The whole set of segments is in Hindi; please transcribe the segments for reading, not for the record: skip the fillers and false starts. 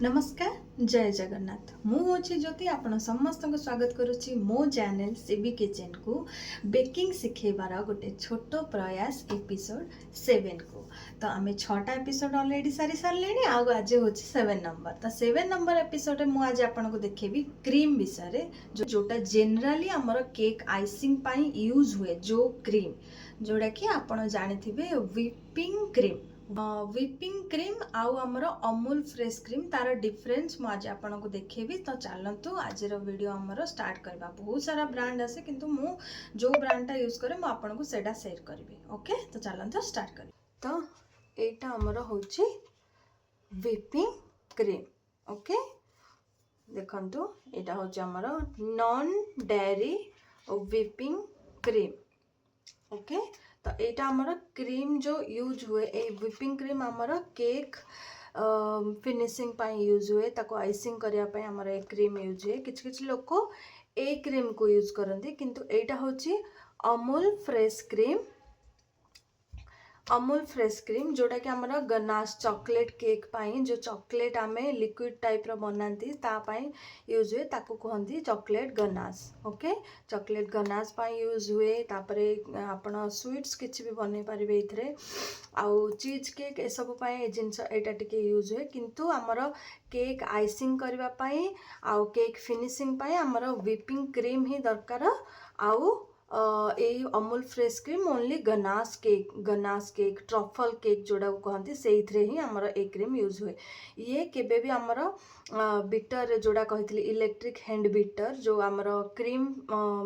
नमस्कार जय जगन्नाथ मुझे ज्योति आपण समस्त को स्वागत करुच्ची मो चैनल सीबी किचन को बेकिंग शिखेबार गोटे छोट प्रयास एपिसोड 7 को। तो आम 6टा एपिसोड ऑलरेडी सारी सारे आज हूँ 7 नंबर। तो 7 नंबर एपिसोड में आज आपको देखेबी क्रीम विषय जोटा जेनराली आमर केक आइसिंग पाई यूज हुए जो क्रीम जोड़ा कि आपण जानी व्हिपिंग क्रीम व्हिपिंग क्रीम आउ आमर अमूल फ्रेश क्रीम तार डिफरेंस मुझे आपको देखेबी। तो चलतु आज वीडियो आमर स्टार्ट करवा। बहुत सारा ब्रांड आसे किंतु मु जो ब्रांडटा यूज करे मु आपको सेटा शेयर करी। ओके तो चलतु स्टार्ट कर। तो एटा आमर होची व्हिपिंग क्रीम। ओके देखंतु एटा होची आमर non dairy whipping cream. Okay तो यहाँ आमर क्रीम जो यूज हुए ए व्हिपिंग क्रीम आमर केक फिनिशिंग पाई यूज हुए ताको आइसिंग करने आमर ए क्रीम यूज हुए। किछ किछ लोक ए क्रीम को यूज करते किंतु एटा होची Amul fresh cream. Amul fresh cream जोटा कि आमर गनाश चॉकलेट केक पाई जो चॉकलेट आमे लिक्विड टाइप रो बनाती तापाई यूज हुए ताको कहती chocolate ganache. Okay chocolate ganache pie use हुए। तापरे आपण स्वीट्स किछि भी बनै परिबे इथरे आउ चीज केक ए सब पाई जिंस एटा टिके यूज हुए किंतु आमर केक आइसिंग करबा पाई आउ केक फिनिशिंग पाई आमर व्हिपिंग क्रीम ही दरकार। आउ Amul fresh cream only ganache cake truffle cake जोड़ा कहते से ही आमर ए क्रीम यूज हुए। ये केबे भी आमर बीटर जोड़ा कही इलेक्ट्रिक हैंड बीटर जो आमर क्रीम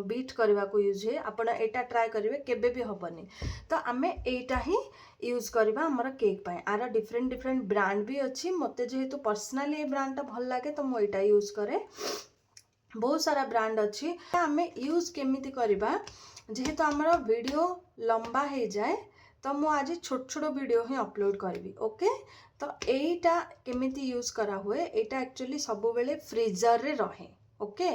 बीट करने को यूज हुए। आपण एटा ट्राए करेंगे केबे भी हबनी। तो आमे एटा ही यूज करवा आमर केक पाए। आर डिफरेंट डिफरेंट ब्रांड भी अच्छी मते जेहेतु पर्सनाली ये ब्रांडटा भल लगे तो मु एटा यूज करे। बहुत सारा ब्रांड अच्छी आमे यूज केमिति करबा जेहेतु आमर वीडियो लंबा हो जाए तो मु आज छोट छोट वीडियो ही अपलोड करी। ओके तो एटा केमिति यूज करा हुए एटा एक्चुअली सब बेले फ्रीजर रे रहे। ओके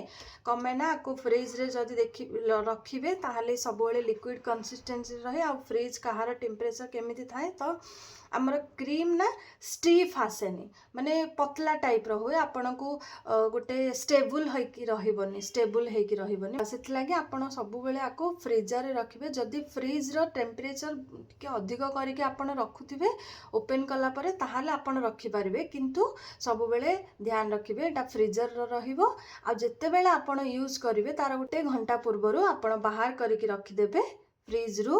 कमे ना को फ्रिज रे जदि देखि रखिबे ताहाले सब बेले लिक्विड कंसिस्टेंसी रहे आ फ्रिज कहार टेम्परेचर केमिति थाए तो आमर क्रीम ना स्टीफ आसेनी माने पतला टाइप रो हुए। आपण को गोटे स्टेबल होइकी रहिबनी सेति लागी आपण सब बेले आको फ्रीजर रे रखिबे। जदि फ्रिज रो टेम्परेचर के अधिक करके आपण रखुथिबे ओपन कला परे ताहाले आपण रखि परिबे किंतु सब बेले ध्यान रखिबे एटा फ्रीजर रो रहिबो। आ जते बेले आपण यूज करिवे तार गोटे घंटा पूर्वरु आपण बाहर करके रखि देबे फ्रिज रु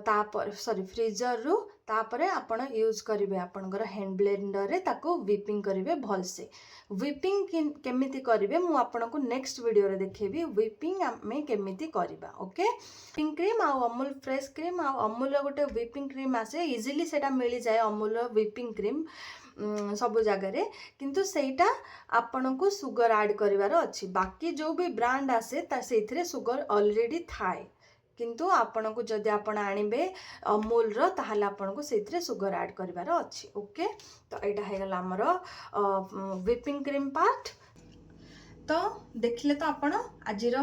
तापर सॉरी फ्रीजर रु तापरे आपण यूज करिवे आपनकर हैंड ब्लेंडर रे ताको व्हिपिंग करिवे भल से। व्हिपिंग केमिति करिवे मु आपनको नेक्स्ट वीडियो रे देखेबी व्हिपिंग में केमिति करिबा। ओके व्हिपिंग क्रीम आ अमूल फ्रेश क्रीम आ अमूल गोटे व्हिपिंग क्रीम आसे इजीली सेटा मिल जाए अमूल व्हिपिंग क्रीम सब जगह किंतु सेटा आपण को सुगर ऐड करिवार अच्छी। बाकी जो भी ब्रांड आसे से सुगर ऑलरेडी थाए किंतु आपण को जदि आपण आनिबे अमूल रो ताहाले आपण को सेथरे सुगर ऐड करिवार अच्छी। ओके तो एटा हे गला हमर व्हिपिंग क्रीम पार्ट। तो देखले तो आपण आजिर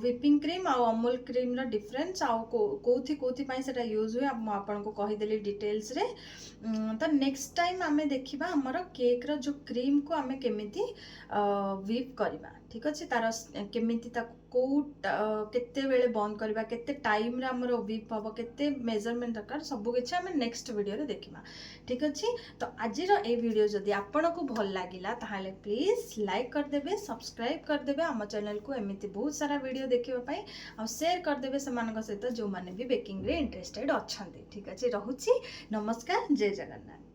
व्हिपिंग क्रीम आ अमूल क्रीम रो डिफरेंस आ कोथि पई सेटा यूज हुए हम आपन को कहि देली डिटेल्स रे। तो नेक्स्ट टाइम आमे देखिबा हमर केक रो जो क्रीम को आमे केमिति व्हिप करबा। ठीक अछि तार केमिति ता को केते बेले बंद करबा केते टाइम रे हमर व्हिप हबो केते मेजरमेंट दरकार सब किछ आमे नेक्स्ट वीडियो रे देखिबा। ठीक अछि तो आजिर ए वीडियो जदि आपन को भल लागिला ताहाले प्लीज लाइक कर देबे सब्सक्राइब कर देबे हम चैनल को एमिति बहुत सारा वीडियो देखिबा पई आ शेयर कर देबे समानक सहित जो माने भी बेकिंग रे इंटरेस्टेड अछंती। ठीक अछि रहुछि नमस्कार जय जगन्नाथ।